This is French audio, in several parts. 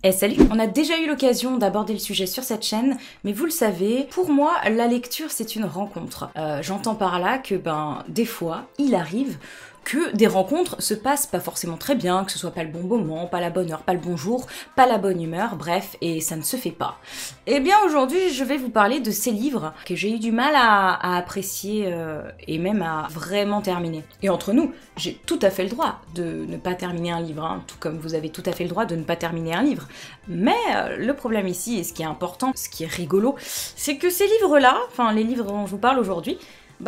Eh salut! On a déjà eu l'occasion d'aborder le sujet sur cette chaîne, mais vous le savez, pour moi, la lecture c'est une rencontre. J'entends par là que des fois, il arrive que des rencontres se passent pas forcément très bien, que ce soit pas le bon moment, pas la bonne heure, pas le bon jour, pas la bonne humeur, bref, et ça ne se fait pas. Eh bien aujourd'hui, je vais vous parler de ces livres que j'ai eu du mal à apprécier et même à vraiment terminer. Et entre nous, j'ai tout à fait le droit de ne pas terminer un livre, hein, tout comme vous avez tout à fait le droit de ne pas terminer un livre. Mais le problème ici, et ce qui est important, ce qui est rigolo, c'est que ces livres-là, enfin les livres dont je vous parle aujourd'hui,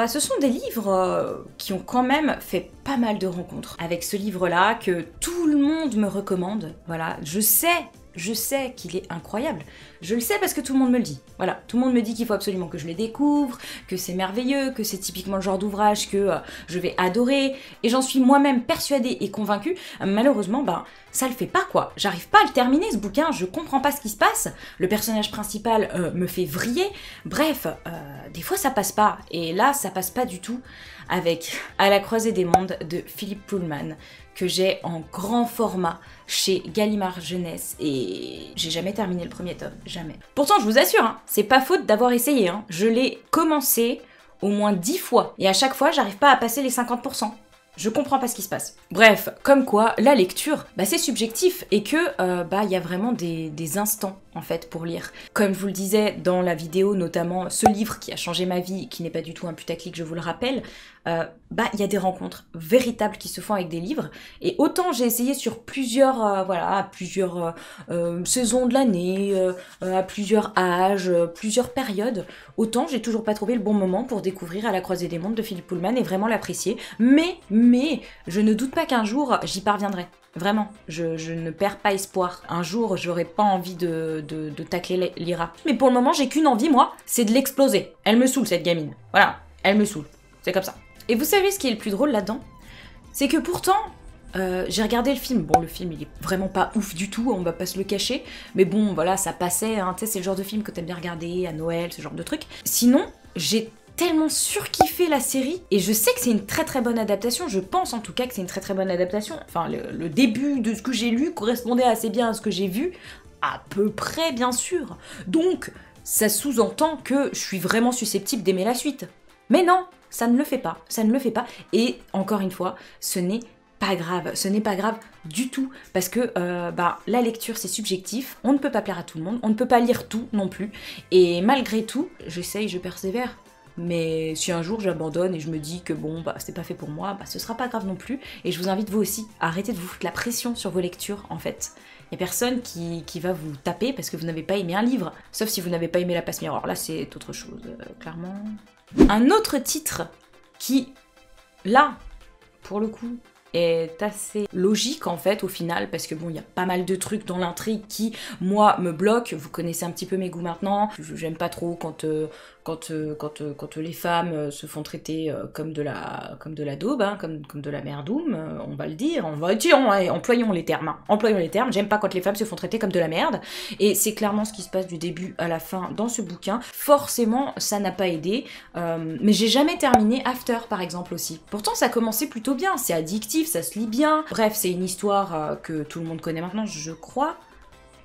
ce sont des livres qui ont quand même fait pas mal de rencontres. Avec ce livre-là que tout le monde me recommande, voilà, je sais qu'il est incroyable. Je le sais parce que tout le monde me le dit. Voilà, tout le monde me dit qu'il faut absolument que je les découvre, que c'est merveilleux, que c'est typiquement le genre d'ouvrage que je vais adorer. Et j'en suis moi-même persuadée et convaincue. Malheureusement, ça le fait pas quoi. J'arrive pas à le terminer ce bouquin, je comprends pas ce qui se passe. Le personnage principal me fait vriller. Bref, des fois ça passe pas. Et là, ça passe pas du tout avec À la croisée des mondes de Philippe Pullman, que j'ai en grand format chez Gallimard Jeunesse, et j'ai jamais terminé le premier tome, jamais. Pourtant, je vous assure, hein, c'est pas faute d'avoir essayé, hein. Je l'ai commencé au moins 10 fois, et à chaque fois, j'arrive pas à passer les 50%. Je comprends pas ce qui se passe. Bref, comme quoi, la lecture, c'est subjectif, et que, y a vraiment des instants, en fait, pour lire. Comme je vous le disais dans la vidéo, notamment ce livre qui a changé ma vie, qui n'est pas du tout un putaclic, je vous le rappelle, il y a des rencontres véritables qui se font avec des livres, et autant j'ai essayé sur plusieurs, plusieurs saisons de l'année, à plusieurs âges, plusieurs périodes, autant j'ai toujours pas trouvé le bon moment pour découvrir À la croisée des mondes de Philippe Pullman et vraiment l'apprécier, mais je ne doute pas qu'un jour j'y parviendrai. Vraiment, je ne perds pas espoir. Un jour, j'aurai pas envie de tacler Lyra. Mais pour le moment, j'ai qu'une envie, moi, c'est de l'exploser. Elle me saoule, cette gamine. Voilà, elle me saoule. C'est comme ça. Et vous savez ce qui est le plus drôle là-dedans? C'est que pourtant, j'ai regardé le film. Bon, le film, il est vraiment pas ouf du tout, on va pas se le cacher. Mais bon, voilà, ça passait, hein. Tu sais, c'est le genre de film que t'aimes bien regarder à Noël, ce genre de truc. Sinon, j'ai tellement surkiffé la série, et je sais que c'est une très très bonne adaptation, je pense en tout cas que c'est une très très bonne adaptation. Enfin, le début de ce que j'ai lu correspondait assez bien à ce que j'ai vu, à peu près bien sûr. Donc, ça sous-entend que je suis vraiment susceptible d'aimer la suite. Mais non, ça ne le fait pas, ça ne le fait pas, et encore une fois, ce n'est pas grave du tout, parce que la lecture c'est subjectif, on ne peut pas plaire à tout le monde, on ne peut pas lire tout non plus, et malgré tout, j'essaye, je persévère. Mais si un jour j'abandonne et je me dis que c'est pas fait pour moi, ce sera pas grave non plus. Et je vous invite vous aussi à arrêter de vous foutre la pression sur vos lectures en fait. Il y a personne qui va vous taper parce que vous n'avez pas aimé un livre. Sauf si vous n'avez pas aimé La Passe Miroir. Là c'est autre chose, clairement. Un autre titre qui, là, pour le coup, est assez logique en fait au final, parce que il y a pas mal de trucs dans l'intrigue qui, moi, me bloquent. Vous connaissez un petit peu mes goûts maintenant. J'aime pas trop quand les femmes se font traiter comme de la daube, hein, comme de la merdoum, on va le dire, employons les termes, j'aime pas quand les femmes se font traiter comme de la merde, et c'est clairement ce qui se passe du début à la fin dans ce bouquin. Forcément, ça n'a pas aidé, mais j'ai jamais terminé After, par exemple, aussi. Pourtant, ça commençait plutôt bien, c'est addictif, ça se lit bien, bref, c'est une histoire que tout le monde connaît maintenant, je crois.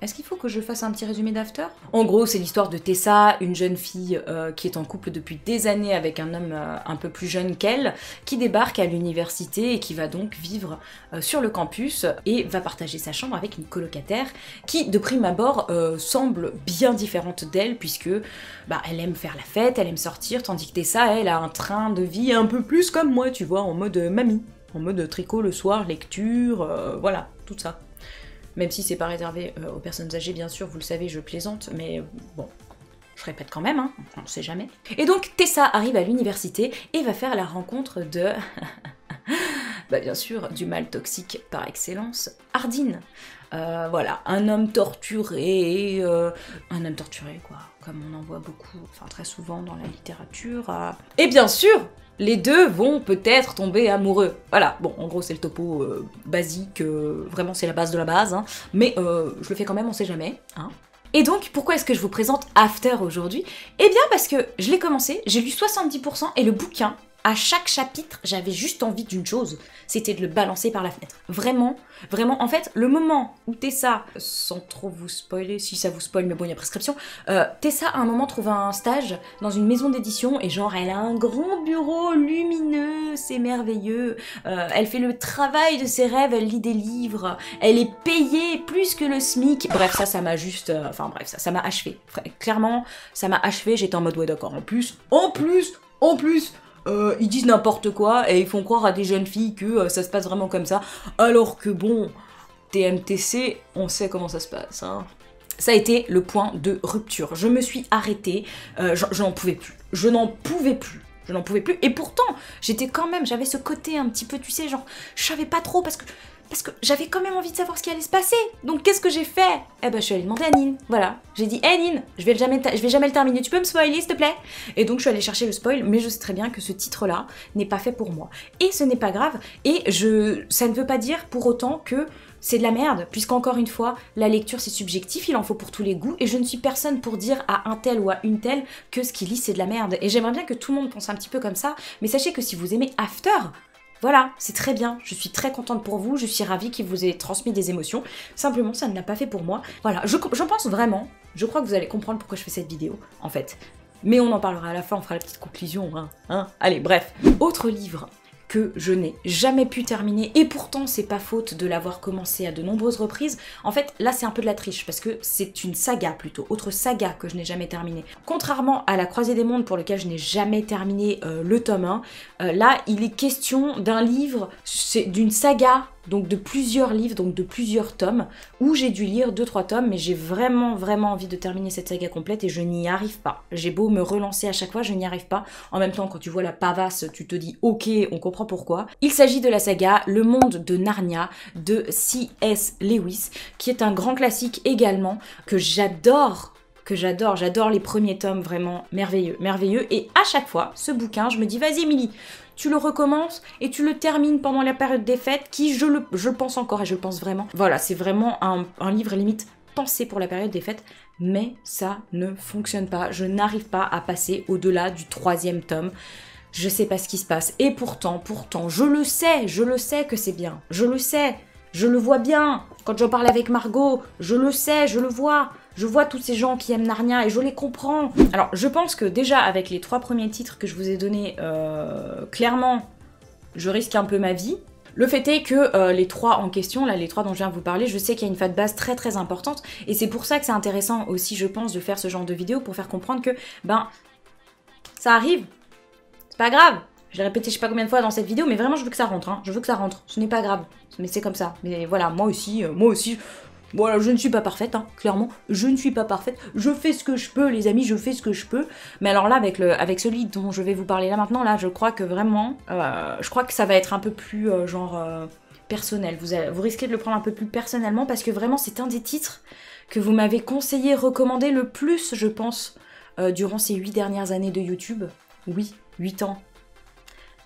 Est-ce qu'il faut que je fasse un petit résumé d'After? En gros, c'est l'histoire de Tessa, une jeune fille qui est en couple depuis des années avec un homme un peu plus jeune qu'elle, qui débarque à l'université et qui va donc vivre sur le campus et va partager sa chambre avec une colocataire qui, de prime abord, semble bien différente d'elle, puisque elle aime faire la fête, elle aime sortir, tandis que Tessa, elle, a un train de vie un peu plus comme moi, tu vois, en mode mamie, en mode tricot le soir, lecture, voilà, tout ça. Même si c'est pas réservé aux personnes âgées, bien sûr, vous le savez, je plaisante, mais bon, je répète quand même, hein, on sait jamais. Et donc, Tessa arrive à l'université et va faire la rencontre de... bien sûr, du mâle toxique par excellence, Hardin. Voilà, un homme torturé, quoi, comme on en voit beaucoup, enfin très souvent dans la littérature. Et bien sûr, les deux vont peut-être tomber amoureux. Voilà, bon, en gros c'est le topo basique, vraiment c'est la base de la base, hein, mais je le fais quand même, on sait jamais, hein. Et donc, pourquoi est-ce que je vous présente After aujourd'hui? Eh bien parce que je l'ai commencé, j'ai lu 70% et le bouquin à chaque chapitre, j'avais juste envie d'une chose, c'était de le balancer par la fenêtre. Vraiment, vraiment, en fait, le moment où Tessa, sans trop vous spoiler, si ça vous spoil, mais bon, il y a prescription, Tessa, à un moment, trouve un stage dans une maison d'édition, et genre, elle a un grand bureau lumineux, c'est merveilleux, elle fait le travail de ses rêves, elle lit des livres, elle est payée plus que le SMIC. Bref, ça m'a juste... Enfin bref, ça m'a achevé. Clairement, ça m'a achevé, j'étais en mode, ouais d'accord, en plus, ils disent n'importe quoi et ils font croire à des jeunes filles que ça se passe vraiment comme ça, alors que bon, TMTC, on sait comment ça se passe, hein. Ça a été le point de rupture. Je me suis arrêtée, je n'en pouvais plus. Je n'en pouvais plus. Je n'en pouvais plus. Et pourtant, j'étais quand même, j'avais ce côté un petit peu, tu sais, genre, je savais pas trop parce que j'avais quand même envie de savoir ce qui allait se passer. Donc qu'est-ce que j'ai fait? Eh ben je suis allée demander à Nine, voilà. J'ai dit, hey Nine, je vais jamais le terminer, tu peux me spoiler s'il te plaît? Et donc je suis allée chercher le spoil, mais je sais très bien que ce titre-là n'est pas fait pour moi. Et ce n'est pas grave, et ça ne veut pas dire pour autant que c'est de la merde, puisqu'encore une fois, la lecture c'est subjectif, il en faut pour tous les goûts, et je ne suis personne pour dire à un tel ou à une telle que ce qu'il lit c'est de la merde. Et j'aimerais bien que tout le monde pense un petit peu comme ça, mais sachez que si vous aimez After, voilà, c'est très bien, je suis très contente pour vous, je suis ravie qu'il vous ait transmis des émotions, simplement ça ne l'a pas fait pour moi. Voilà, je pense vraiment, je crois que vous allez comprendre pourquoi je fais cette vidéo, en fait. Mais on en parlera à la fin, on fera la petite conclusion, hein. Allez, bref. Autre livre que je n'ai jamais pu terminer, et pourtant c'est pas faute de l'avoir commencé à de nombreuses reprises. En fait, là c'est un peu de la triche, parce que c'est une saga plutôt, autre saga que je n'ai jamais terminée. Contrairement à La Croisée des Mondes, pour lequel je n'ai jamais terminé le tome 1, là il est question d'un livre, c'est d'une saga, donc de plusieurs livres, donc de plusieurs tomes, où j'ai dû lire 2-3 tomes, mais j'ai vraiment envie de terminer cette saga complète et je n'y arrive pas. J'ai beau me relancer à chaque fois, je n'y arrive pas. En même temps, quand tu vois la pavasse, tu te dis ok, on comprend pourquoi. Il s'agit de la saga Le Monde de Narnia de C.S. Lewis, qui est un grand classique également, que j'adore. J'adore les premiers tomes, vraiment merveilleux. Et à chaque fois, ce bouquin, je me dis, vas-y Émilie, tu le recommences et tu le termines pendant la période des fêtes, qui, je le pense encore et je le pense vraiment. Voilà, c'est vraiment un livre limite pensé pour la période des fêtes, mais ça ne fonctionne pas. Je n'arrive pas à passer au-delà du 3e tome. Je sais pas ce qui se passe. Et pourtant, je le sais que c'est bien. Je le sais, je le vois bien. Quand j'en parle avec Margot, je le sais, je le vois. Je vois tous ces gens qui aiment Narnia et je les comprends. Alors, je pense que déjà, avec les 3 premiers titres que je vous ai donnés, clairement, je risque un peu ma vie. Le fait est que les 3 en question, là, les 3 dont je viens de vous parler, je sais qu'il y a une fanbase très importante. Et c'est pour ça que c'est intéressant aussi, je pense, de faire ce genre de vidéo pour faire comprendre que, ben, ça arrive. C'est pas grave. Je l'ai répété je sais pas combien de fois dans cette vidéo, mais vraiment, je veux que ça rentre. Hein. Je veux que ça rentre. Ce n'est pas grave. Mais c'est comme ça. Mais voilà, moi aussi... Voilà, je ne suis pas parfaite, hein, clairement, je ne suis pas parfaite, je fais ce que je peux, les amis, je fais ce que je peux, mais alors là, avec celui dont je vais vous parler là maintenant, là, je crois que vraiment, je crois que ça va être un peu plus, personnel, vous risquez de le prendre un peu plus personnellement, parce que vraiment, c'est un des titres que vous m'avez conseillé, recommandé le plus, je pense, durant ces 8 dernières années de YouTube, oui, 8 ans.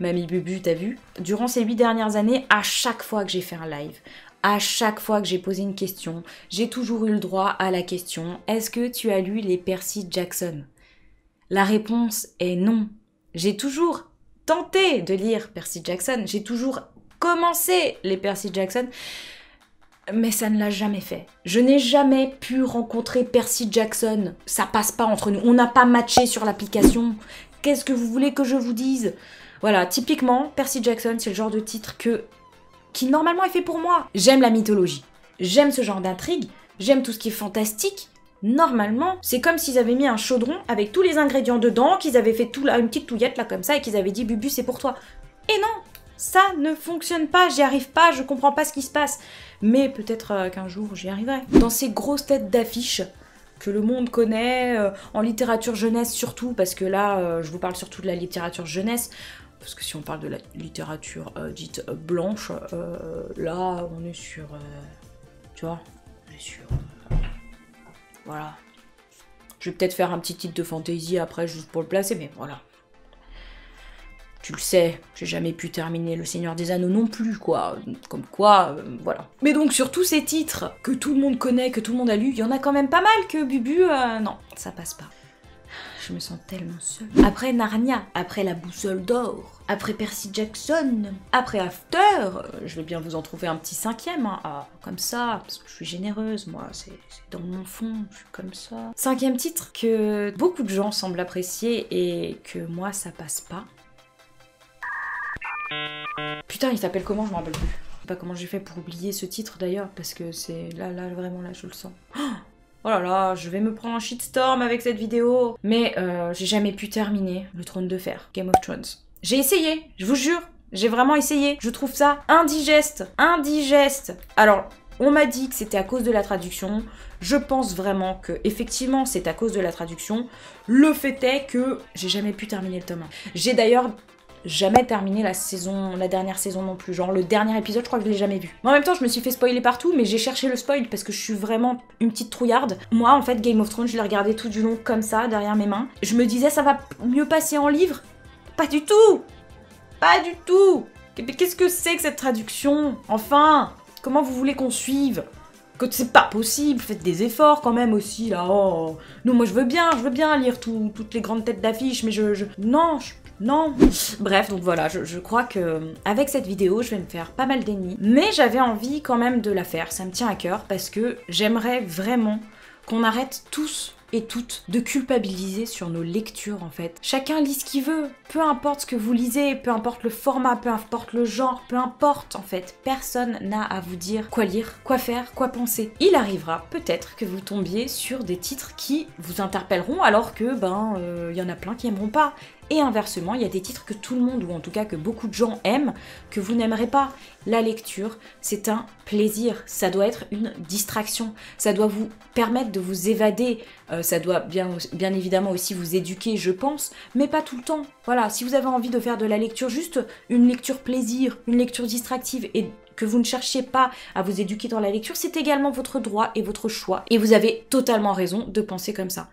Mamie Bubu, t'as vu? Durant ces 8 dernières années, à chaque fois que j'ai fait un live, à chaque fois que j'ai posé une question, j'ai toujours eu le droit à la question « Est-ce que tu as lu les Percy Jackson ?» La réponse est non. J'ai toujours tenté de lire Percy Jackson, j'ai toujours commencé les Percy Jackson, mais ça ne l'a jamais fait. Je n'ai jamais pu rencontrer Percy Jackson, ça passe pas entre nous, on n'a pas matché sur l'application. Qu'est-ce que vous voulez que je vous dise? Voilà, typiquement, Percy Jackson, c'est le genre de titre qui normalement est fait pour moi. J'aime la mythologie, j'aime ce genre d'intrigue, j'aime tout ce qui est fantastique. Normalement, c'est comme s'ils avaient mis un chaudron avec tous les ingrédients dedans, qu'ils avaient fait tout là, une petite touillette là comme ça et qu'ils avaient dit Bubu c'est pour toi. Et non, ça ne fonctionne pas, j'y arrive pas, je comprends pas ce qui se passe. Mais peut-être qu'un jour j'y arriverai. Dans ces grosses têtes d'affiches que le monde connaît, en littérature jeunesse surtout, parce que là je vous parle surtout de la littérature jeunesse, parce que si on parle de la littérature dite blanche, là on est sur... tu vois, on est sur... voilà. Je vais peut-être faire un petit titre de fantasy après juste pour le placer, mais voilà. Tu le sais, j'ai jamais pu terminer Le Seigneur des Anneaux non plus, quoi. Comme quoi, voilà. Mais donc sur tous ces titres que tout le monde connaît, que tout le monde a lu, il y en a quand même pas mal que Bubu, non, ça passe pas. Je me sens tellement seule. Après Narnia, après La Boussole d'Or, après Percy Jackson, après After, je vais bien vous en trouver un petit 5e, hein. Ah, comme ça, parce que je suis généreuse, moi, c'est dans mon fond, je suis comme ça. 5e titre que beaucoup de gens semblent apprécier et que moi, ça passe pas. Putain, il s'appelle comment? Je m'en rappelle plus. Je sais pas comment j'ai fait pour oublier ce titre d'ailleurs, parce que c'est là, vraiment là, je le sens. Oh là là, je vais me prendre un shitstorm avec cette vidéo. Mais j'ai jamais pu terminer Le Trône de Fer, Game of Thrones. J'ai essayé, je vous jure, j'ai vraiment essayé. Je trouve ça indigeste, indigeste. Alors, on m'a dit que c'était à cause de la traduction. Je pense vraiment que effectivement c'est à cause de la traduction. Le fait est que j'ai jamais pu terminer le tome 1. J'ai d'ailleurs jamais terminé la dernière saison non plus. Genre le dernier épisode, je crois que je l'ai jamais vu. Mais en même temps, je me suis fait spoiler partout, mais j'ai cherché le spoil parce que je suis vraiment une petite trouillarde. Moi, en fait, Game of Thrones, je l'ai regardé tout du long comme ça, derrière mes mains. Je me disais, ça va mieux passer en livre. Pas du tout! Pas du tout! Qu'est-ce que c'est que cette traduction? Enfin, comment vous voulez qu'on suive? Que c'est pas possible, faites des efforts quand même aussi, là. Oh. Non, moi je veux bien lire toutes les grandes têtes d'affiche, mais non. Bref, donc voilà, je crois que avec cette vidéo, je vais me faire pas mal d'ennemis. Mais j'avais envie quand même de la faire, ça me tient à cœur, parce que j'aimerais vraiment qu'on arrête tous et toutes de culpabiliser sur nos lectures en fait. Chacun lit ce qu'il veut, peu importe ce que vous lisez, peu importe le format, peu importe le genre, peu importe en fait. Personne n'a à vous dire quoi lire, quoi faire, quoi penser. Il arrivera peut-être que vous tombiez sur des titres qui vous interpelleront alors que y en a plein qui aimeront pas. Et inversement, il y a des titres que tout le monde, ou en tout cas que beaucoup de gens aiment, que vous n'aimerez pas. La lecture, c'est un plaisir, ça doit être une distraction, ça doit vous permettre de vous évader, ça doit bien évidemment aussi vous éduquer, je pense, mais pas tout le temps. Voilà, si vous avez envie de faire de la lecture, juste une lecture plaisir, une lecture distractive, et que vous ne cherchiez pas à vous éduquer dans la lecture, c'est également votre droit et votre choix. Et vous avez totalement raison de penser comme ça.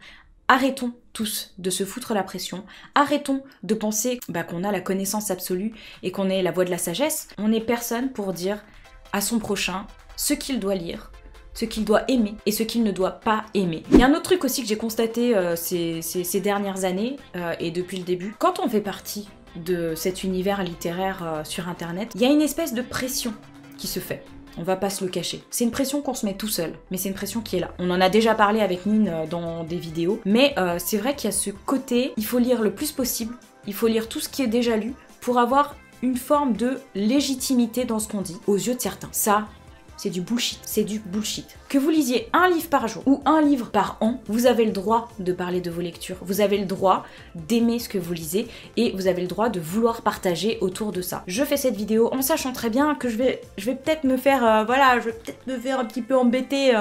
Arrêtons tous de se foutre la pression, arrêtons de penser qu'on a la connaissance absolue et qu'on est la voie de la sagesse. On n'est personne pour dire à son prochain ce qu'il doit lire, ce qu'il doit aimer et ce qu'il ne doit pas aimer. Il y a un autre truc aussi que j'ai constaté ces dernières années et depuis le début. Quand on fait partie de cet univers littéraire sur internet, il y a une espèce de pression qui se fait. On va pas se le cacher. C'est une pression qu'on se met tout seul, mais c'est une pression qui est là. On en a déjà parlé avec Nine dans des vidéos, mais c'est vrai qu'il y a ce côté, il faut lire le plus possible, il faut lire tout ce qui est déjà lu pour avoir une forme de légitimité dans ce qu'on dit, aux yeux de certains. Ça, c'est du bullshit. C'est du bullshit. Que vous lisiez un livre par jour ou un livre par an, vous avez le droit de parler de vos lectures. Vous avez le droit d'aimer ce que vous lisez et vous avez le droit de vouloir partager autour de ça. Je fais cette vidéo en sachant très bien que je vais peut-être me faire, je vais peut-être me faire un petit peu embêter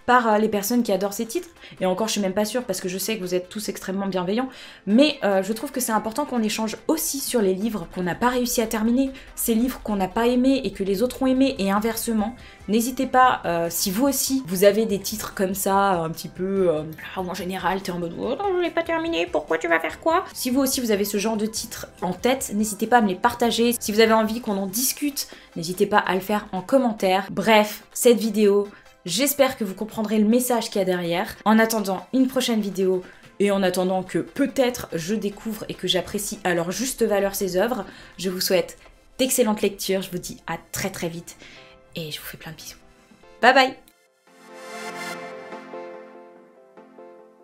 par les personnes qui adorent ces titres. Et encore, je suis même pas sûre parce que je sais que vous êtes tous extrêmement bienveillants. Mais je trouve que c'est important qu'on échange aussi sur les livres qu'on n'a pas réussi à terminer, ces livres qu'on n'a pas aimés et que les autres ont aimés et inversement. N'hésitez pas, si vous aussi, vous avez des titres comme ça, un petit peu... en général, t'es en mode « Oh non, je l'ai pas terminé, pourquoi tu vas faire quoi ?» Si vous aussi, vous avez ce genre de titres en tête, n'hésitez pas à me les partager. Si vous avez envie qu'on en discute, n'hésitez pas à le faire en commentaire. Bref, cette vidéo... J'espère que vous comprendrez le message qu'il y a derrière. En attendant une prochaine vidéo et en attendant que peut-être je découvre et que j'apprécie à leur juste valeur ces œuvres, je vous souhaite d'excellentes lectures. Je vous dis à très très vite et je vous fais plein de bisous. Bye bye!